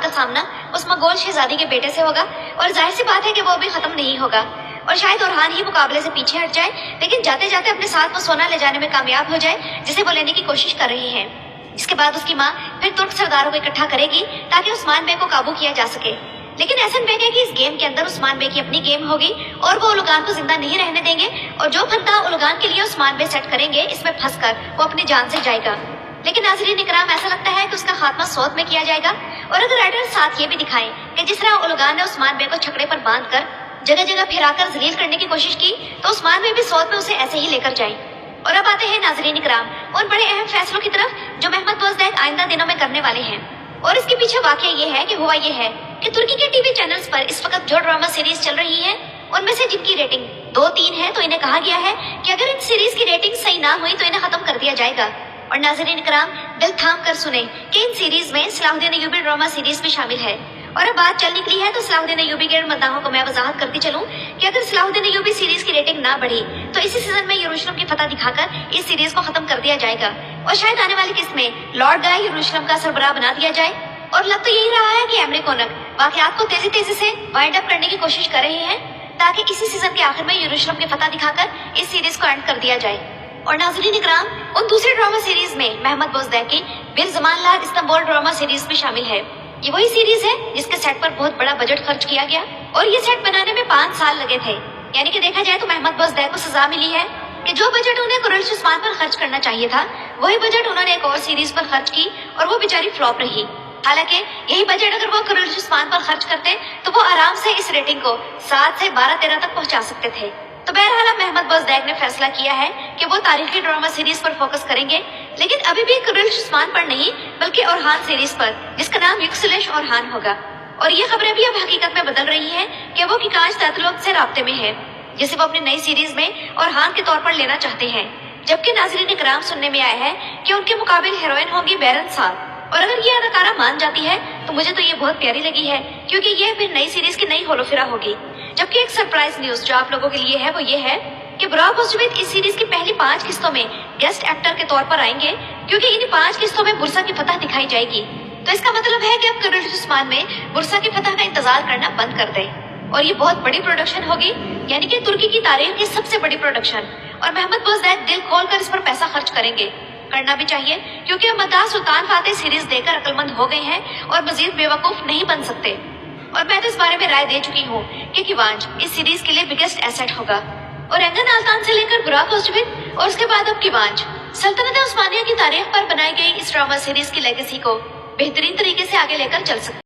का सामना उस मंगोल शहजादी के बेटे से होगा और जाहिर सी बात है कि वो अभी खत्म नहीं होगा और शायद ओरहान ही मुकाबले से पीछे हट जाए, लेकिन जाते जाते अपने साथ वो सोना ले जाने में कामयाब हो जाए जिसे वो लेने की कोशिश कर रही है। इसके बाद उसकी माँ फिर तुर्क सरदारों को इकट्ठा करेगी ताकि उस्मान बे को काबू किया जा सके। लेकिन एहसन बेग है कि इस गेम के अंदर उस्मान बे की अपनी गेम होगी और वो उलगान को जिंदा नहीं रहने देंगे और जो फंदा उलगान के लिए उस्मान बे सेट करेंगे इसमें फंसकर वो अपनी जान से जाएगा। लेकिन नाज़रीन इकराम, ऐसा लगता है कि उसका खात्मा सौत में किया जाएगा। और अगर राइटर साथ ये भी दिखाएं कि जिस तरह उलगान ने उस्मान बे को छकड़े पर बांध कर जगह जगह फिराकर जलील करने की कोशिश की, तो उस्मान बे भी सौत में उसे ऐसे ही लेकर जाए। और अब आते हैं नाज़रीन इकराम उन बड़े अहम फैसलों की तरफ जो महमद बोज़दैक आइंदा दिनों में करने वाले हैं। और इसके पीछे वाकया ये है कि हुआ ये है कि तुर्की के टीवी चैनल्स पर इस वक्त जो ड्रामा सीरीज चल रही है उनमें से जिनकी रेटिंग 2-3 है, तो इन्हें कहा गया है कि अगर इन सीरीज की रेटिंग सही ना हुई तो इन्हें खत्म कर दिया जाएगा। और नाज़रीन इकराम, दिल थाम कर सुने कि इन सीरीज में सलाहुद्दीन अय्यूबी ड्रामा सीरीज भी शामिल है। और अब बात चल निकली है तो सलाहुद्दीन अय्यूबी के मद्दाहों को मैं वजाहत करती चलूं कि अगर सलाहुद्दीन अय्यूबी सीरीज की रेटिंग ना बढ़ी तो इसी सीजन में यरूशलेम की फतह दिखाकर इस सीरीज को खत्म कर दिया जाएगा और शायद आने वाली किस्त में लॉर्ड गाय यरूशलेम का सरबराह बना दिया जाए। और लग तो यही रहा है कि एमरे कोनक वाकयात को तेजी तेजी से वाइंड अप करने की कोशिश कर रहे हैं ताकि इसी सीजन के आखिर में यरूशलेम की फतह दिखाकर इस सीरीज को एंड कर दिया जाए। और नाज़रीन इकराम, उन दूसरी ड्रामा सीरीज में महमद बोज़दैक की बिर ज़मान लाल इस्तांबुल ड्रामा सीरीज भी शामिल है। ये वही सीरीज है जिसके सेट पर बहुत बड़ा बजट खर्च किया गया और ये सेट बनाने में 5 साल लगे थे। यानी कि देखा जाए तो महमद बोज़दैक को सजा मिली है कि जो बजट उन्हें कुरैश उस्मान पर खर्च करना चाहिए था वही बजट उन्होंने एक और सीरीज पर खर्च की और वो बेचारी फ्लॉप रही। हालांकि यही बजट अगर वो कुरैश उस्मान पर खर्च करते तो वो आराम से इस रेटिंग को 7 से 12-13 तक पहुंचा सकते थे। तो बहरहाल महमद बोज़दैक ने फैसला किया है कि वो तारीखी ड्रामा सीरीज पर फोकस करेंगे, लेकिन अभी भी कुरैश उस्मान पर नहीं बल्कि ओरहान सीरीज पर, जिसका नाम युक्सलेश ओरहान होगा। और ये खबरें भी अब हकीकत में बदल रही हैं कि वो किकाश तातलोक से राब्ते में है जिसे वो अपनी नई सीरीज में ओरहान के तौर पर लेना चाहते हैं। जबकि नाज़रीन इकराम, सुनने में आया है कि उनके मुकाबले हीरोइन होंगी बैरन साद। और अगर ये अदाकारा मान जाती है तो मुझे तो ये बहुत प्यारी लगी है क्योंकि ये फिर नई सीरीज की नई होलोफिरा होगी। जबकि एक सरप्राइज न्यूज जो आप लोगों के लिए है वो ये है कि बुराक ओज़जुवेद इस सीरीज की पहली 5 किस्तों में गेस्ट एक्टर के तौर पर आएंगे क्योंकि इन 5 किस्तों में बुरसा की फतह दिखाई जाएगी। तो इसका मतलब है कि अब कुरैश उस्मान में बुरसा की फतह का इंतजार करना बंद कर दे। और ये बहुत बड़ी प्रोडक्शन होगी, यानी कि तुर्की की तारीख की सबसे बड़ी प्रोडक्शन। और महमद बोज़दैक दिल खोल कर इस पर पैसा खर्च करेंगे, करना भी चाहिए क्योंकि अब मद्दाह सुल्तान फातेह सीरीज देकर अक्लमंद हो गए हैं और मजीद बेवकूफ नहीं बन सकते। और मैं तो इस बारे में राय दे चुकी हूँ कि किवांज इस सीरीज के लिए बिगेस्ट एसेट होगा। और एंगन आल्तान से लेकर बुराक ओज़जुवेद और उसके बाद अब किवांज सल्तनत उस्मानिया की तारीख पर बनाई गई इस ड्रामा सीरीज की लेगेसी को बेहतरीन तरीके से आगे लेकर चल सकते।